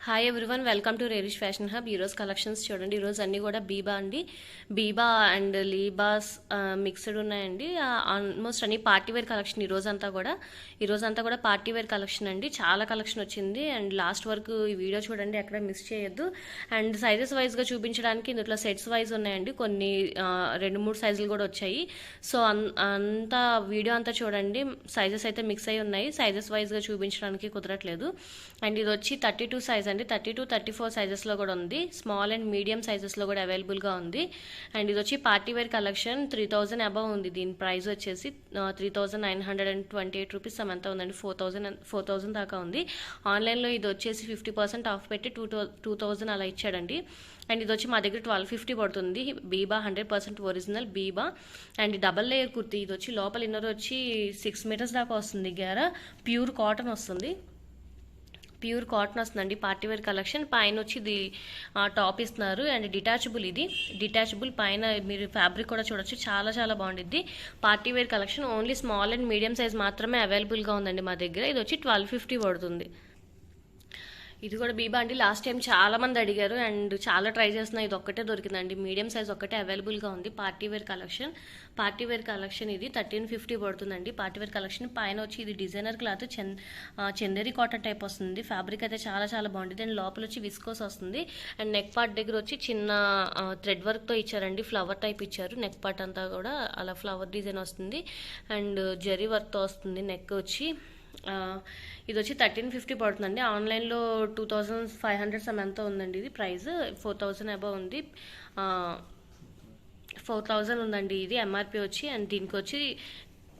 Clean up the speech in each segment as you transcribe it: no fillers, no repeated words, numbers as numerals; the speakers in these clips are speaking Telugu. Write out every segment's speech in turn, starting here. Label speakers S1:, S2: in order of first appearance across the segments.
S1: హాయ్ ఎవ్రీవన్, వెల్కమ్ టు రేరిష్ ఫ్యాషన్ హబ్. ఈరోజు కలెక్షన్స్ చూడండి. ఈరోజు అన్నీ కూడా బీబా అండి. బీబా అండ్ లీబాస్ మిక్స్డ్ ఉన్నాయండి. ఆల్మోస్ట్ అన్ని పార్టీ వేర్ కలెక్షన్ ఈరోజంతా కూడా పార్టీ వేర్ కలెక్షన్ అండి. చాలా కలెక్షన్ వచ్చింది అండ్ లాస్ట్ వరకు ఈ వీడియో చూడండి, ఎక్కడ మిస్ చేయొద్దు. అండ్ సైజెస్ వైజ్గా చూపించడానికి ఇందులో సెట్స్ వైజ్ ఉన్నాయండి. కొన్ని 2-3 సైజులు కూడా వచ్చాయి. సో అంతా వీడియో అంతా చూడండి. సైజెస్ అయితే మిక్స్ అయి ఉన్నాయి, సైజెస్ వైజ్గా చూపించడానికి కుదరట్లేదు. అండ్ ఇది వచ్చి 32 సైజ్ అండి. 32-34 సైజెస్లో కూడా ఉంది. స్మాల్ అండ్ మీడియం సైజెస్లో కూడా అవైలబుల్గా ఉంది. అండ్ ఇది వచ్చి పార్టీ వేర్ కలెక్షన్. 3000 అబవ్ ఉంది. దీని ప్రైస్ వచ్చేసి 3928 రూపీస్ ఎంత ఉందండి. 4000 దాకా ఉంది. ఆన్లైన్లో ఇది వచ్చేసి 50% ఆఫ్ పెట్టి 2000 అలా ఇచ్చాడండి. అండ్ ఇది వచ్చి మా దగ్గర 1250 పడుతుంది. Biba 100% original Biba and double layer kurti. ఇది వచ్చి లోపల ఇన్నర్ వచ్చి 6 మీటర్స్ దాకా వస్తుంది. గేర ప్యూర్ కాటన్ వస్తుంది. ప్యూర్ కాటన్ వస్తుందండి. Party wear collection. పైన వచ్చి ఇది టాప్ ఇస్తున్నారు అండ్ డిటాచబుల్. ఇది డిటాచబుల్ పైన మీరు ఫ్యాబ్రిక్ కూడా చూడొచ్చు. చాలా చాలా బాగుంటుంది. Party wear collection. Only small and medium size మాత్రమే అవైలబుల్గా ఉందండి మా దగ్గర. ఇది వచ్చి 1250 పడుతుంది. ఇది కూడా బీబా అండి. లాస్ట్ టైం చాలా మంది అడిగారు అండ్ చాలా ట్రై చేస్తున్నా. ఇది ఒక్కటే దొరికిందండి. మీడియం సైజ్ ఒక్కటే అవైలబుల్గా ఉంది. పార్టీవేర్ కలెక్షన్ ఇది 1350 పడుతుందండి. Party wear collection. పైన వచ్చి ఇది designer cloth Chanderi cotton type వస్తుంది. ఫ్యాబ్రిక్ అయితే చాలా చాలా బాగుంటుంది. అండ్ లోపల వచ్చి విస్కోస్ వస్తుంది. అండ్ నెక్ పార్ట్ దగ్గర వచ్చి చిన్న థ్రెడ్ వర్క్తో ఇచ్చారండి. ఫ్లవర్ టైప్ ఇచ్చారు. నెక్ పార్ట్ అంతా కూడా అలా ఫ్లవర్ డిజైన్ వస్తుంది అండ్ జరీ వర్క్తో వస్తుంది. నెక్ వచ్చి ఇది వచ్చి 1350 పడుతుందండి. ఆన్లైన్లో 2500 ఎంతో ఉందండి. ఇది ప్రైస్ 4000 అబవ్ ఉంది. 4000 ఉందండి ఇది ఎంఆర్పి వచ్చి. అండ్ దీనికి వచ్చి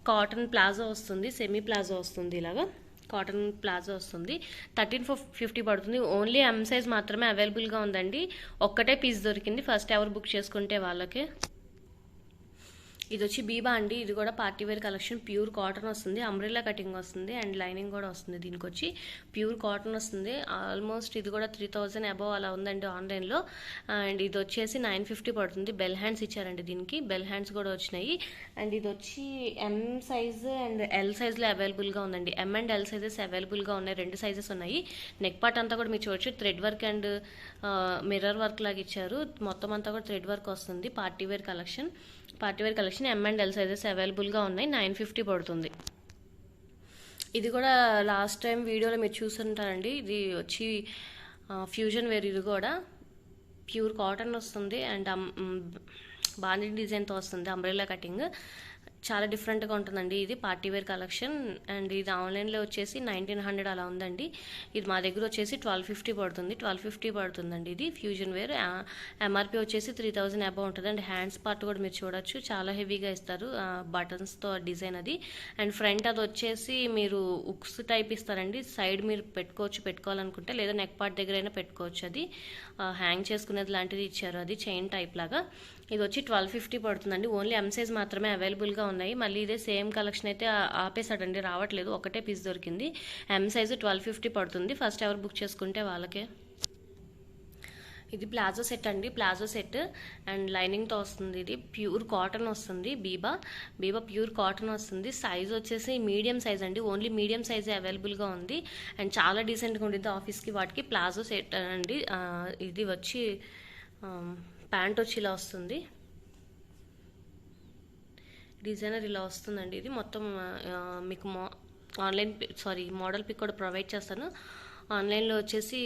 S1: కాటన్ ప్లాజో వస్తుంది. సెమీ ప్లాజో వస్తుంది. ఇలాగా కాటన్ ప్లాజో వస్తుంది. 1350 పడుతుంది. ఓన్లీ ఎం సైజ్ మాత్రమే అవైలబుల్గా ఉందండి. ఒక్కటే పీస్ దొరికింది. ఫస్ట్ ఎవరు బుక్ చేసుకుంటే వాళ్ళకే. ఇది వచ్చి బీబా అండి. ఇది కూడా పార్టీవేర్ కలెక్షన్. ప్యూర్ కాటన్ వస్తుంది. అంబ్రెల్లా కటింగ్ వస్తుంది అండ్ లైనింగ్ కూడా వస్తుంది. దీనికి వచ్చి ప్యూర్ కాటన్ వస్తుంది. ఆల్మోస్ట్ ఇది కూడా 3000 అబవ్ అలా ఉందండి ఆన్లైన్లో. అండ్ ఇది వచ్చేసి 950 పడుతుంది. బెల్ హ్యాండ్స్ ఇచ్చారండి. దీనికి బెల్ హ్యాండ్స్ కూడా వచ్చినాయి. అండ్ ఇది వచ్చి ఎం సైజ్ అండ్ ఎల్ సైజ్లో అవైలబుల్గా ఉందండి. ఎం అండ్ ఎల్ సైజెస్ అవైలబుల్గా ఉన్నాయి. 2 సైజెస్ ఉన్నాయి. నెక్ పార్ట్ అంతా కూడా మీరు చూడొచ్చు. Thread work and mirror work లాగా ఇచ్చారు. మొత్తం అంతా కూడా థ్రెడ్ వర్క్ వస్తుంది. Party wear collection M and L sizes అవైలబుల్గా ఉన్నాయి. 950 పడుతుంది. ఇది కూడా లాస్ట్ టైం వీడియోలో మీరు చూస్తుంటారండి. ఇది వచ్చి ఫ్యూజన్ వేర్. ఇది కూడా ప్యూర్ కాటన్ వస్తుంది అండ్ బాండీ డిజైన్తో వస్తుంది. అంబ్రెల్లా కటింగ్ చాలా డిఫరెంట్గా ఉంటుందండి. ఇది పార్టీవేర్ కలెక్షన్ అండ్ ఇది ఆన్లైన్లో వచ్చేసి 1900 అలా ఉందండి. ఇది మా దగ్గర వచ్చేసి 1250 పడుతుందండి. ఇది ఫ్యూజన్ వేర్. ఎంఆర్పి వచ్చేసి 3000 అబౌవ్ ఉంటుంది. అండ్ హ్యాండ్స్ పార్ట్ కూడా మీరు చూడొచ్చు. చాలా హెవీగా ఇస్తారు. బటన్స్తో డిజైన్ అది. అండ్ ఫ్రంట్ అది వచ్చేసి మీరు ఉక్స్ టైప్ ఇస్తారండి. సైడ్ మీరు పెట్టుకోవాలనుకుంటే, లేదా నెక్ పార్ట్ దగ్గర అయినా పెట్టుకోవచ్చు. అది హ్యాంగ్ చేసుకునేది లాంటిది ఇచ్చారు. అది చైన్ టైప్ లాగా. ఇది వచ్చి 1250 పడుతుందండి. ఓన్లీ ఎం సైజ్ మాత్రమే అవైలబుల్గా ఉన్నాయి. మళ్ళీ ఇదే సేమ్ కలెక్షన్ అయితే ఆపేసాడండి, రావట్లేదు. ఒకటే పీస్ దొరికింది. ఎం సైజు 1250 పడుతుంది. ఫస్ట్ ఎవరు బుక్ చేసుకుంటే వాళ్ళకే. ఇది ప్లాజో సెట్ అండి. ప్లాజో సెట్ అండ్ లైనింగ్తో వస్తుంది. ఇది ప్యూర్ కాటన్ వస్తుంది. బీబా ప్యూర్ కాటన్ వస్తుంది. సైజ్ వచ్చేసి మీడియం సైజ్ అండి. ఓన్లీ మీడియం సైజే అవైలబుల్గా ఉంది. అండ్ చాలా డీసెంట్గా ఉంటుంది ఆఫీస్కి వాటికి. ప్లాజో సెట్ అండి. ఇది వచ్చి ప్యాంట్ వచ్చి ఇలా వస్తుంది. డిజైనర్ ఇలా వస్తుందండి. ఇది మొత్తం మీకు మోడల్ పిక్ కూడా ప్రొవైడ్ చేస్తాను. ఆన్లైన్లో వచ్చేసి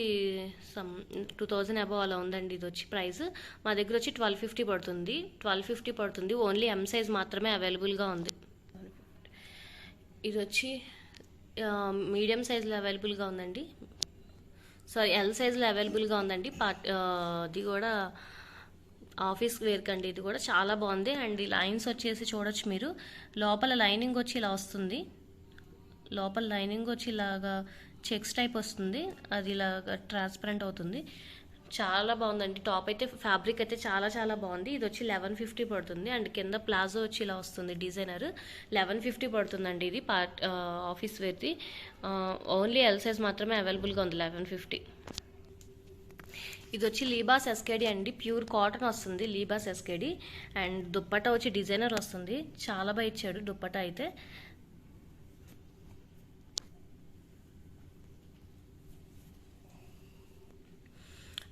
S1: 2000 అబవ్ అలా ఉందండి. ఇది వచ్చి ప్రైస్ మా దగ్గర వచ్చి 1250 పడుతుంది. ఓన్లీ ఎం సైజ్ మాత్రమే అవైలబుల్గా ఉంది. ఇది వచ్చి మీడియం సైజులో అవైలబుల్గా ఉందండి. ఎల్ సైజులో అవైలబుల్గా ఉందండి. అది కూడా ఆఫీస్ వేర్ కండి. ఇది కూడా చాలా బాగుంది. అండ్ ఈ లైన్స్ వచ్చేసి చూడొచ్చు మీరు. లోపల లైనింగ్ వచ్చి ఇలా వస్తుంది. ఇలాగా చెక్స్ టైప్ వస్తుంది. అది ఇలాగా ట్రాన్స్పరెంట్ అవుతుంది. చాలా బాగుందండి. టాప్ అయితే ఫ్యాబ్రిక్ అయితే చాలా చాలా బాగుంది. ఇది వచ్చి 1150 పడుతుంది. అండ్ కింద ప్లాజో వచ్చి ఇలా వస్తుంది. డిజైనర్ 1150 పడుతుందండి. ఇది ఆఫీస్ వేర్ది. ఓన్లీ ఎల్ సైజ్ మాత్రమే అవైలబుల్గా ఉంది. 1150. ఇది వచ్చి లీబాస్ ఎస్కేడి అండి. ప్యూర్ కాటన్ వస్తుంది. లీబాస్ ఎస్కేడి అండ్ దుప్పట్టా వచ్చి డిజైనర్ వస్తుంది. చాలా బాగా ఇచ్చాడు దుప్పట్టా అయితే.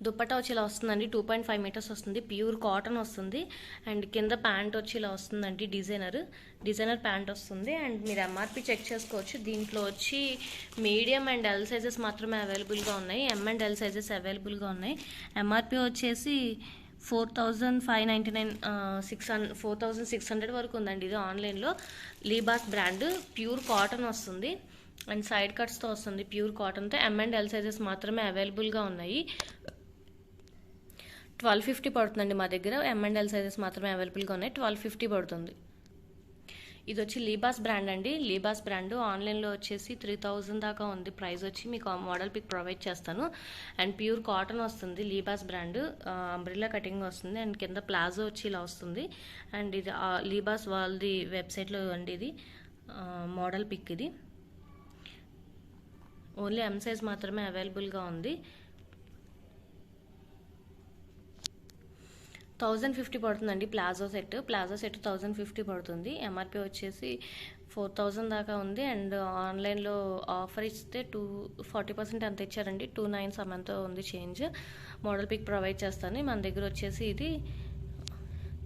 S1: దుప్పట్టా వచ్చి ఇలా వస్తుందండి, 2.5 మీటర్స్ వస్తుంది, ప్యూర్ కాటన్ వస్తుంది. అండ్ కింద ప్యాంట్ వచ్చి ఇలా వస్తుందండి, డిజైనర్ ప్యాంట్ వస్తుంది. అండ్ మీరు ఎంఆర్పి చెక్ చేసుకోవచ్చు. దీంట్లో వచ్చి మీడియం అండ్ ఎల్ సైజెస్ మాత్రమే అవైలబుల్గా ఉన్నాయి, ఎం అండ్ ఎల్ సైజెస్ అవైలబుల్గా ఉన్నాయి. ఎంఆర్పి వచ్చేసి 4,599 4,600 వరకు ఉందండి. ఇది ఆన్లైన్లో లీబాస్ బ్రాండ్, ప్యూర్ కాటన్ వస్తుంది అండ్ సైడ్ కట్స్తో వస్తుంది, ప్యూర్ కాటన్తో. ఎం అండ్ ఎల్ సైజెస్ మాత్రమే అవైలబుల్గా ఉన్నాయి. 1250 పడుతుందండి మా దగ్గర, ఎం అండ్ ఎల్ సైజెస్ మాత్రమే అవైలబుల్గా ఉన్నాయి, 1250 పడుతుంది. ఇది వచ్చి లీబాస్ బ్రాండ్ అండి, లీబాస్ బ్రాండ్ ఆన్లైన్లో వచ్చేసి 3000 దాకా ఉంది ప్రైస్ వచ్చి. మీకు ఆ మోడల్ పిక్ ప్రొవైడ్ చేస్తాను. అండ్ ప్యూర్ కాటన్ వస్తుంది, లీబాస్ బ్రాండ్, అంబ్రిల్లా కటింగ్ వస్తుంది. అండ్ కింద ప్లాజో వచ్చి ఇలా వస్తుంది. అండ్ ఇది లీబాస్ వాళ్ళది వెబ్సైట్లో అండి, ఇది మోడల్ పిక్. ఇది ఓన్లీ ఎం సైజ్ మాత్రమే అవైలబుల్గా ఉంది. 1050 పడుతుందండి ప్లాజో సెట్ 1050 పడుతుంది. ఎంఆర్పి వచ్చేసి 4000 దాకా ఉంది. అండ్ ఆన్లైన్లో ఆఫర్ ఇస్తే 40% అంత ఇచ్చారండి, 29 సమంతో ఉంది చేంజ్. మోడల్ పిక్ ప్రొవైడ్ చేస్తాను. మన దగ్గర వచ్చేసి ఇది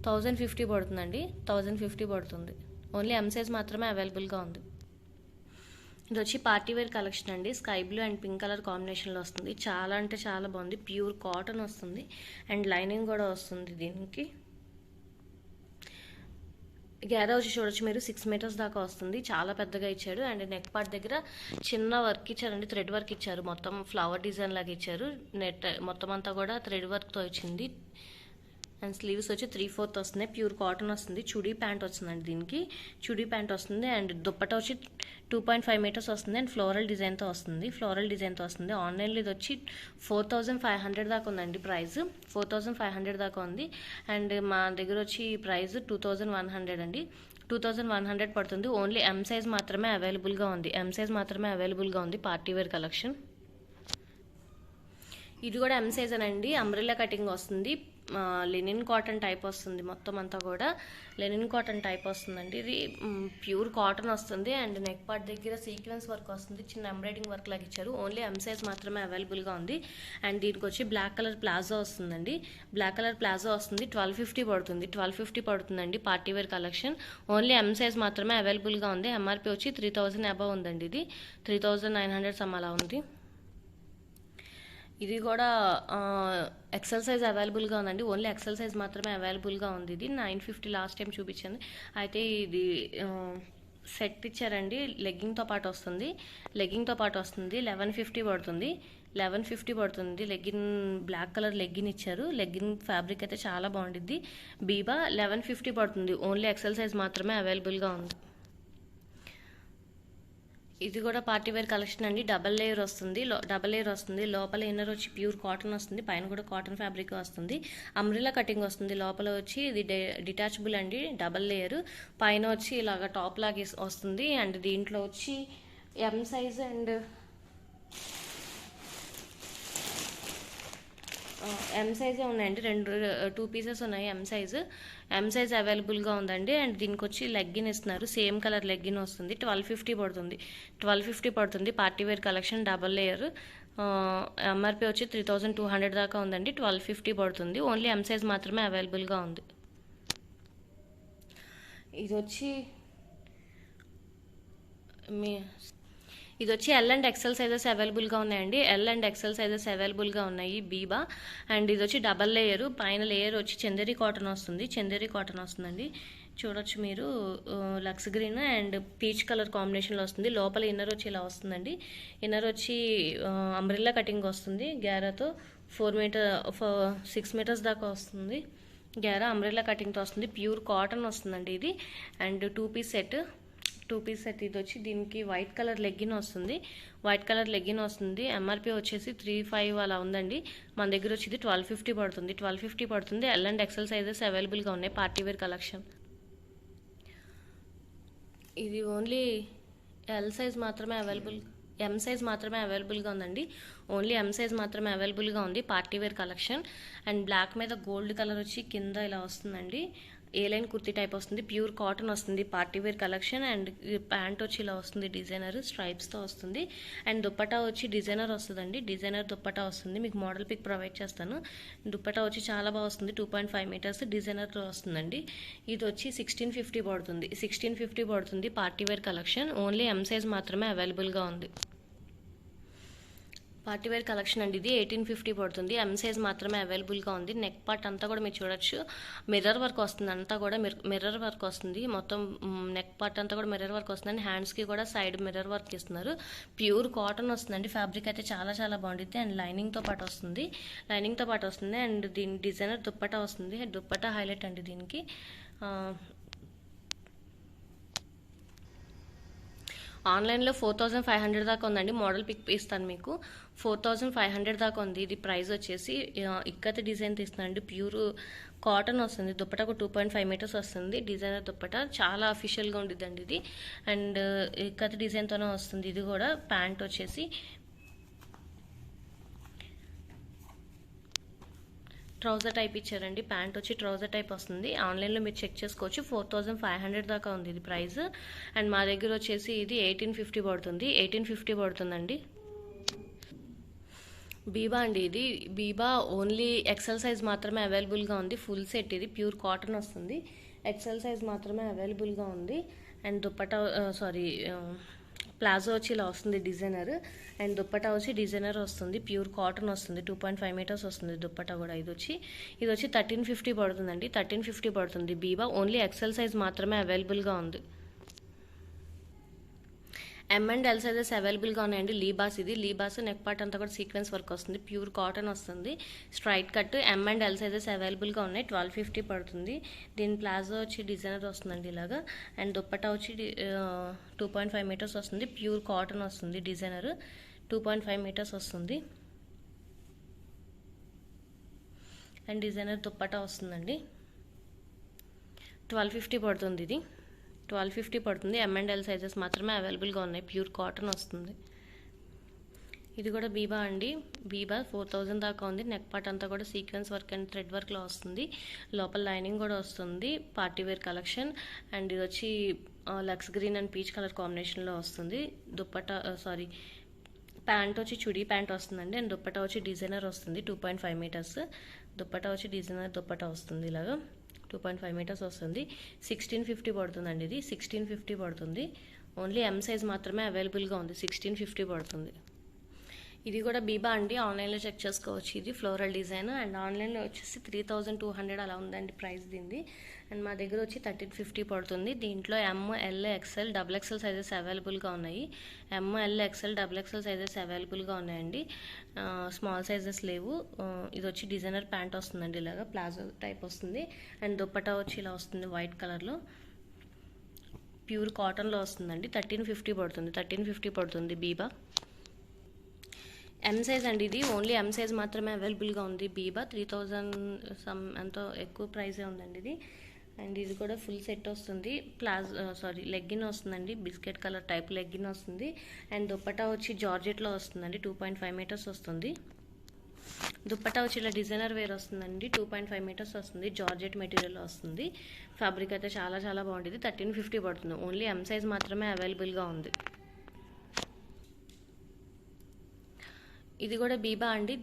S1: 1050 పడుతుందండి, 1050 పడుతుంది. ఓన్లీ ఎం సైజ్ మాత్రమే అవైలబుల్గా ఉంది. ఇది వచ్చి పార్టీ వేర్ కలెక్షన్ అండి, sky blue and pink colour కాంబినేషన్లో వస్తుంది. చాలా అంటే చాలా బాగుంది, ప్యూర్ కాటన్ వస్తుంది అండ్ లైనింగ్ కూడా వస్తుంది. దీనికి గ్యారా వచ్చి చూడొచ్చు మీరు, 6 మీటర్స్ దాకా వస్తుంది, చాలా పెద్దగా ఇచ్చాడు. అండ్ నెక్ పార్ట్ దగ్గర చిన్న వర్క్ ఇచ్చారండి, థ్రెడ్ వర్క్ ఇచ్చారు, మొత్తం ఫ్లవర్ డిజైన్ లాగా ఇచ్చారు. నెట్ మొత్తం అంతా కూడా థ్రెడ్ వర్క్తో ఇచ్చింది. అండ్ స్లీవ్స్ వచ్చి 3/4 వస్తున్నాయి, ప్యూర్ కాటన్ వస్తుంది. చుడీ ప్యాంట్ వస్తుందండి, దీనికి చుడీ ప్యాంట్ వస్తుంది. అండ్ దుప్పట్టా వచ్చి 2.5 మీటర్స్ వస్తుంది అండ్ ఫ్లోరల్ డిజైన్తో వస్తుంది. ఆన్లైన్లో ఇది వచ్చి 4500 దాకా ఉందండి ప్రైస్, 4500 దాకా ఉంది. అండ్ మా దగ్గర వచ్చి ప్రైస్ 2100 అండి, 2100 పడుతుంది. ఓన్లీ ఎం సైజ్ మాత్రమే అవైలబుల్గా ఉంది పార్టీ వేర్ కలెక్షన్. ఇది కూడా ఎం సైజ్ అనండి, అంబ్రెల్లా కటింగ్ వస్తుంది, లెనిన్ కాటన్ టైప్ వస్తుంది. మొత్తం అంతా కూడా లెనిన్ కాటన్ టైప్ వస్తుందండి. ఇది ప్యూర్ కాటన్ వస్తుంది. అండ్ నెక్ పార్ట్ దగ్గర సీక్వెన్స్ వర్క్ వస్తుంది, చిన్న ఎంబ్రాయిడింగ్ వర్క్ లాగా ఇచ్చారు. ఓన్లీ ఎం సైజ్ మాత్రమే అవైలబుల్గా ఉంది. అండ్ దీనికి వచ్చి బ్లాక్ కలర్ ప్లాజో వస్తుందండి, 1250 పడుతుందండి party wear collection. Only M size మాత్రమే అవైలబుల్గా ఉంది. ఎంఆర్పి వచ్చి 3000 అబవ్ ఉందండి, ఇది 3900 సమ్ అలా ఉంది. ఇది కూడా ఎక్సెల్ సైజ్ అవైలబుల్గా ఉందండి, ఓన్లీ ఎక్సెల్ సైజ్ మాత్రమే అవైలబుల్గా ఉంది. ఇది 950 లాస్ట్ టైం చూపించాను. అయితే ఇది సెట్ ఇచ్చారండి, లెగ్గింగ్తో పాటు వస్తుంది, 1150 పడుతుంది. లెగ్గిన్ బ్లాక్ కలర్ లెగ్గిన్ ఇచ్చారు, లెగ్గిన్ ఫ్యాబ్రిక్ అయితే చాలా బాగుంటుంది. బీబా 1150 పడుతుంది. ఓన్లీ ఎక్సెల్ సైజ్ మాత్రమే అవైలబుల్గా ఉంది. ఇది కూడా పార్టీ వేర్ కలెక్షన్ అండి, డబల్ లేయర్ వస్తుంది. లోపల ఇన్నర్ వచ్చి ప్యూర్ కాటన్ వస్తుంది, పైన కూడా కాటన్ ఫ్యాబ్రిక్ వస్తుంది. అంబ్రెల్లా కటింగ్ వస్తుంది. లోపల వచ్చి ఇది డిటాచబుల్ అండి, డబల్ లేయర్. పైన వచ్చి ఇలాగ టాప్ లాగా వస్తుంది. అండ్ దీంట్లో వచ్చి ఎం సైజ్ అండ్ ఎం సైజే ఉన్నాయండి, 2 పీసెస్ ఉన్నాయి. ఎం సైజ్ అవైలబుల్గా ఉందండి. అండ్ దీనికి వచ్చి లెగ్గిన్ ఇస్తున్నారు, సేమ్ కలర్ లెగ్గిన్ వస్తుంది. 1250 పడుతుంది party wear collection, double layer. MRP వచ్చి 3200 దాకా ఉందండి, 1250 పడుతుంది. ఓన్లీ ఎం సైజ్ మాత్రమే అవైలబుల్గా ఉంది. ఇది వచ్చి ఎల్ అండ్ ఎక్సెల్ సైజెస్ అవైలబుల్గా ఉన్నాయండి, బీబా. అండ్ ఇది వచ్చి డబల్ లేయర్, పైన లేయర్ వచ్చి చందేరి కాటన్ వస్తుందండి. చూడొచ్చు మీరు, lux green and peach colour కాంబినేషన్లో వస్తుంది. లోపల ఇన్నర్ వచ్చి ఇలా వస్తుందండి, ఇన్నర్ వచ్చి అంబ్రెల్లా కటింగ్ వస్తుంది, గ్యారాతో 6 మీటర్స్ దాకా వస్తుంది. గ్యారా అంబ్రెల్లా కటింగ్తో వస్తుంది, ప్యూర్ కాటన్ వస్తుందండి ఇది. And 2 piece set. ఇది వచ్చి దీనికి వైట్ కలర్ లెగ్గిన్ వస్తుంది. ఎంఆర్పి వచ్చేసి 35 అలా ఉందండి. మన దగ్గర వచ్చి 1250 పడుతుంది. ఎల్ అండ్ ఎక్సెల్ సైజెస్ అవైలబుల్గా ఉన్నాయి పార్టీ వేర్ కలెక్షన్. ఇది ఓన్లీ ఎం సైజ్ మాత్రమే అవైలబుల్గా ఉందండి, ఓన్లీ ఎం సైజ్ మాత్రమే అవైలబుల్గా ఉంది party wear collection. And black మీద గోల్డ్ కలర్ వచ్చి కింద ఇలా వస్తుందండి. ఏ లైన్ కుర్తీ టైప్ వస్తుంది, ప్యూర్ కాటన్ వస్తుంది, party wear collection. And pant వచ్చి ఇలా వస్తుంది, డిజైనర్ స్ట్రైప్స్తో వస్తుంది. అండ్ దుప్పటా వచ్చి డిజైనర్ వస్తుందండి, డిజైనర్ దుప్పటా వస్తుంది. మీకు మోడల్ పిక్ ప్రొవైడ్ చేస్తాను. దుప్పటా వచ్చి చాలా బాగా వస్తుంది, 2.5 మీటర్స్ డిజైనర్తో వస్తుందండి. ఇది వచ్చి 1650 పడుతుంది, 1650 పడుతుంది. Party wear collection, only M size మాత్రమే అవైలబుల్గా ఉంది. పార్టీ వేర్ కలెక్షన్ అండి ఇది, 1850 పడుతుంది. ఎం సైజ్ మాత్రమే అవైలబుల్గా ఉంది. నెక్ పార్ట్ అంతా కూడా మీరు చూడొచ్చు, మిర్రర్ వర్క్ వస్తుంది, అంతా కూడా మిర్రర్ వర్క్ వస్తుంది. మొత్తం నెక్ పార్ట్ అంతా కూడా మిర్రర్ వర్క్ వస్తుంది. హ్యాండ్స్కి కూడా సైడ్ మిర్రర్ వర్క్ ఇస్తున్నారు. ప్యూర్ కాటన్ వస్తుందండి, ఫ్యాబ్రిక్ అయితే చాలా చాలా బాగుంటుంది. అండ్ లైనింగ్తో పాటు వస్తుంది, అండ్ దీని డిజైనర్ దుప్పటా వస్తుంది. దుప్పటా హైలైట్ అండి దీనికి. ఆన్లైన్లో 4500 దాకా ఉందండి, మోడల్ పిక్ ఇస్తాను మీకు. 4500 దాకా ఉంది. ఇది ప్రైస్ వచ్చేసి ఇక్కత్ డిజైన్ తీస్తుందండి, ప్యూర్ కాటన్ వస్తుంది. దుప్పటకు 2.5 మీటర్స్ వస్తుంది, డిజైనర్ దుప్పట చాలా అఫీషియల్గా ఉండిద్దండి ఇది. అండ్ ఇక్కత్ డిజైన్తోనే వస్తుంది. ఇది కూడా ప్యాంట్ వచ్చేసి ట్రౌజర్ టైప్ ఇచ్చారండి, ప్యాంట్ వచ్చి ట్రౌజర్ టైప్ వస్తుంది. ఆన్లైన్లో మీరు చెక్ చేసుకోవచ్చు, 4500 దాకా ఉంది ఇది ప్రైస్. అండ్ మా దగ్గర వచ్చేసి ఇది 1850 పడుతుంది, 1850 పడుతుందండి. బీబా అండి ఇది, బీబా ఓన్లీ ఎక్సెల్ సైజ్ మాత్రమే అవైలబుల్గా ఉంది. ఫుల్ సెట్ ఇది, ప్యూర్ కాటన్ వస్తుంది, ఎక్సెల్ సైజ్ మాత్రమే అవైలబుల్గా ఉంది. అండ్ దుప్పటా ప్లాజో వచ్చి ఇలా వస్తుంది డిజైనర్. అండ్ దుప్పటా వచ్చి డిజైనర్ వస్తుంది, ప్యూర్ కాటన్ వస్తుంది, 2.5 మీటర్స్ వస్తుంది దుప్పటా కూడా. ఇది వచ్చి 1350 పడుతుందండి, 1350 పడుతుంది. బీబా ఓన్లీ ఎక్సెల్ సైజ్ మాత్రమే అవైలబుల్గా ఉంది. ఎం అండ్ ఎల్ సైజెస్ అవైలబుల్గా ఉన్నాయండి. లీబాస్ ఇది, లీబాస్ నెక్ పార్ట్ అంతా కూడా సీక్వెన్స్ వర్క్ వస్తుంది, ప్యూర్ కాటన్ వస్తుంది, straight cut. M and L sizes అవైలబుల్గా ఉన్నాయి, 1250 పడుతుంది. దీని ప్లాజో వచ్చి డిజైనర్ వస్తుందండి ఇలాగా. అండ్ దుప్పటా వచ్చి 2.5 మీటర్స్ వస్తుంది, ప్యూర్ కాటన్ వస్తుంది, డిజైనర్ 2.5 మీటర్స్ వస్తుంది. అండ్ డిజైనర్ దుప్పటా వస్తుందండి, 1250 పడుతుంది. ఇది 1250 పడుతుంది. ఎం అండ్ ఎల్ సైజెస్ మాత్రమే అవైలబుల్గా ఉన్నాయి, ప్యూర్ కాటన్ వస్తుంది. ఇది కూడా బీబా అండి, బీబా 4000 దాకా ఉంది. నెక్ పార్ట్ అంతా కూడా సీక్వెన్స్ వర్క్ అండ్ థ్రెడ్ వర్క్లో వస్తుంది, లోపల లైనింగ్ కూడా వస్తుంది. Party wear collection. అండ్ ఇది వచ్చి lux green and peach colour కాంబినేషన్లో వస్తుంది. దుప్పటా ప్యాంట్ వచ్చి చుడీ ప్యాంట్ వస్తుందండి. అండ్ దుప్పటా వచ్చి డిజైనర్ వస్తుంది, 2.5 మీటర్స్. దుప్పటా వచ్చి డిజైనర్ దుప్పటా వస్తుంది ఇలాగా, 2.5 మీటర్స్ వస్తుంది. 1650 పడుతుందండి ఇది, 1650 పడుతుంది. ఓన్లీ ఎం సైజ్ మాత్రమే అవైలబుల్గా ఉంది, 1650 పడుతుంది. ఇది కూడా బీబా అండి, ఆన్లైన్లో చెక్ చేసుకోవచ్చు. ఇది ఫ్లోరల్ డిజైన్. అండ్ ఆన్లైన్లో వచ్చేసి 3200 అలా ఉందండి ప్రైస్ దీనిది. అండ్ మా దగ్గర వచ్చి 1350 పడుతుంది. దీంట్లో M, L, XL, double XL sizes అవైలబుల్గా ఉన్నాయి. M, L, XL, double XL sizes అవైలబుల్గా ఉన్నాయండి, స్మాల్ సైజెస్ లేవు. ఇది వచ్చి డిజైనర్ ప్యాంట్ వస్తుందండి ఇలాగా, ప్లాజో టైప్ వస్తుంది. అండ్ దుప్పటా వచ్చి ఇలా వస్తుంది వైట్ కలర్లో, ప్యూర్ కాటన్లో వస్తుందండి. 1350 పడుతుంది, 1350 పడుతుంది బీబా. ఎం సైజ్ అండి ఇది, ఓన్లీ ఎం సైజ్ మాత్రమే అవైలబుల్గా ఉంది. బీబా 3000 ఎంతో ఎక్కువ ప్రైజే ఉందండి ఇది. అండ్ ఇది కూడా ఫుల్ సెట్ వస్తుంది, లెగ్గిన్ వస్తుందండి, బిస్కెట్ కలర్ టైప్ లెగ్గిన్ వస్తుంది. అండ్ దుప్పటా వచ్చి జార్జెట్లో వస్తుందండి, 2.5 మీటర్స్ వస్తుంది. దుప్పటా వచ్చి ఇలా డిజైనర్ వేర్ వస్తుందండి, 2.5 మీటర్స్ వస్తుంది, జార్జెట్ మెటీరియల్ వస్తుంది. ఫ్యాబ్రిక్ అయితే చాలా చాలా బాగుంటుంది. 1350 పడుతుంది, ఓన్లీ ఎం సైజ్ మాత్రమే అవైలబుల్గా ఉంది. ఇది కూడా బీబా అండి,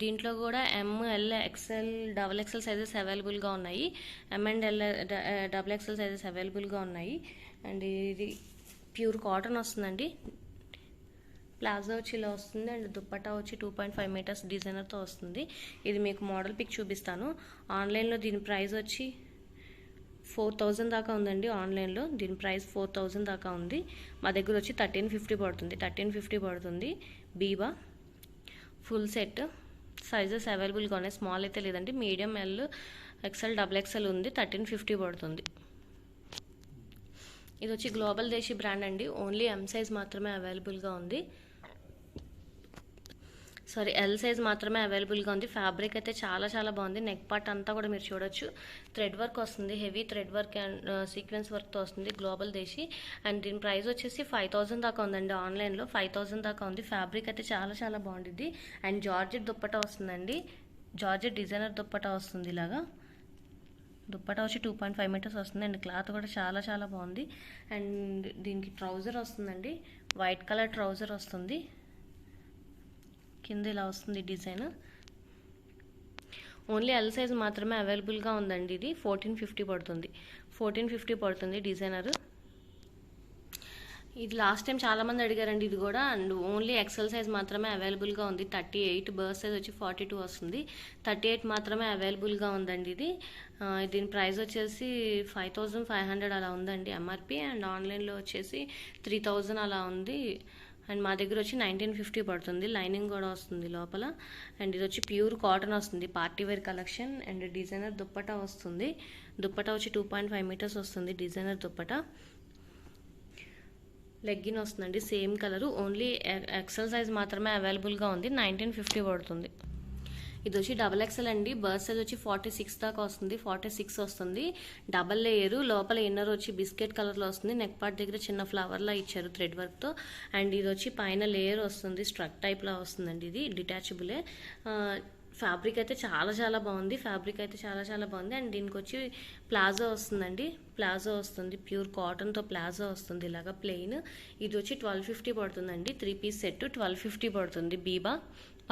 S1: దీంట్లో కూడా M, L, XL, double XL sizes అవైలబుల్గా ఉన్నాయి. M and L, double XL sizes అవైలబుల్గా ఉన్నాయి. అండ్ ఇది ప్యూర్ కాటన్ వస్తుందండి, ప్లాజో వచ్చి ఇలా వస్తుంది. అండ్ దుప్పటా వచ్చి 2.5 మీటర్స్ డిజైనర్తో వస్తుంది. ఇది మీకు మోడల్ పిక్ చూపిస్తాను. ఆన్లైన్లో దీని ప్రైస్ వచ్చి 4000 దాకా ఉందండి, ఆన్లైన్లో దీని ప్రైస్ 4000 దాకా ఉంది. మా దగ్గర వచ్చి 1350 పడుతుంది, 1350 పడుతుంది బీబా. ఫుల్ సెట్ సైజెస్ అవైలబుల్గా ఉన్నాయి, స్మాల్ అయితే లేదండి, medium, L, XL, double XL ఉంది, 1350 పడుతుంది. ఇది వచ్చి గ్లోబల్ దేశీ బ్రాండ్ అండి, ఓన్లీ ఎం సైజ్ మాత్రమే అవైలబుల్గా ఉంది, ఎల్ సైజ్ మాత్రమే అవైలబుల్గా ఉంది. ఫ్యాబ్రిక్ అయితే చాలా చాలా బాగుంది. నెక్ పార్ట్ అంతా కూడా మీరు చూడొచ్చు, థ్రెడ్ వర్క్ వస్తుంది, heavy thread work and sequence వర్క్తో వస్తుంది, గ్లోబల్ దేశీ. అండ్ దీని ప్రైస్ వచ్చేసి 5000 దాకా ఉందండి, ఆన్లైన్లో 5000 దాకా ఉంది. ఫ్యాబ్రిక్ అయితే చాలా చాలా బాగుంటుంది. అండ్ జార్జెట్ దుప్పటా వస్తుందండి, జార్జెట్ డిజైనర్ దుప్పటా వస్తుంది ఇలాగా, దుప్పటా వచ్చి 2.5 మీటర్స్ వస్తుంది అండ్ క్లాత్ కూడా చాలా చాలా బాగుంది. అండ్ దీనికి ట్రౌజర్ వస్తుందండి, వైట్ కలర్ ట్రౌజర్ వస్తుంది. కింద ఇలా వస్తుంది డిజైన్. ఓన్లీ ఎల్ సైజ్ మాత్రమే అవైలబుల్గా ఉందండి. ఇది 1450 పడుతుంది, 1450 పడుతుంది డిజైనర్. ఇది లాస్ట్ టైం చాలామంది అడిగారండి ఇది కూడా. అండ్ ఓన్లీ ఎక్సెల్ సైజ్ మాత్రమే అవైలబుల్గా ఉంది. 38, బర్త్ సైజ్ వచ్చి 42 వస్తుంది. 38 మాత్రమే అవైలబుల్గా ఉందండి ఇది. దీని ప్రైస్ వచ్చేసి 5500 అలా ఉందండి ఎంఆర్పి. అండ్ ఆన్లైన్లో వచ్చేసి 3000 అలా ఉంది. అండ్ మా దగ్గర వచ్చి 1950 పడుతుంది. లైనింగ్ కూడా వస్తుంది లోపల. అండ్ ఇది వచ్చి ప్యూర్ కాటన్ వస్తుంది, party wear collection. And designer dupatta వస్తుంది. దుప్పటా వచ్చి 2.5 మీటర్స్ వస్తుంది డిజైనర్ దుప్పటా. లెగ్గిన్ వస్తుందండి same colour. Only XL size మాత్రమే అవైలబుల్గా ఉంది. 1950 పడుతుంది. ఇది వచ్చి డబల్ ఎక్సెల్ అండి. బర్త్ సైజ్ వచ్చి 46 దాకా వస్తుంది, 46 వస్తుంది. డబల్ లేయరు, లోపల ఇన్నర్ వచ్చి బిస్కెట్ కలర్లో వస్తుంది. నెక్ పార్ట్ దగ్గర చిన్న ఫ్లవర్లా ఇచ్చారు థ్రెడ్ వర్క్తో. అండ్ ఇది వచ్చి పైన లేయర్ వస్తుంది, స్ట్రక్ టైప్లా వస్తుందండి. ఇది డిటాచబులే. ఫ్యాబ్రిక్ అయితే చాలా చాలా బాగుంది, ఫ్యాబ్రిక్ అయితే చాలా చాలా బాగుంది. అండ్ దీనికి వచ్చి ప్లాజో వస్తుందండి, ప్లాజో వస్తుంది, ప్యూర్ కాటన్తో ప్లాజో వస్తుంది ఇలాగా ప్లెయిన్. ఇది వచ్చి 1250 పడుతుందండి. 3 పీస్ సెట్ 1250 పడుతుంది. Biba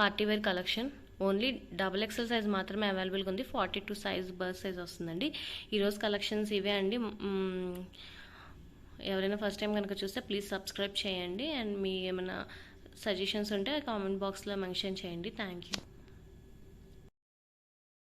S1: party wear collection. Only double XL size మాత్రమే అవైలబుల్గా ఉంది. 42 సైజ్ బర్త్ సైజ్ వస్తుందండి. ఈరోజు కలెక్షన్స్ ఇవే అండి. ఎవరైనా ఫస్ట్ టైం కనుక చూస్తే ప్లీజ్ సబ్స్క్రైబ్ చేయండి. అండ్ మీ ఏమైనా సజెషన్స్ ఉంటే కామెంట్ బాక్స్లో మెన్షన్ చేయండి. Thank you.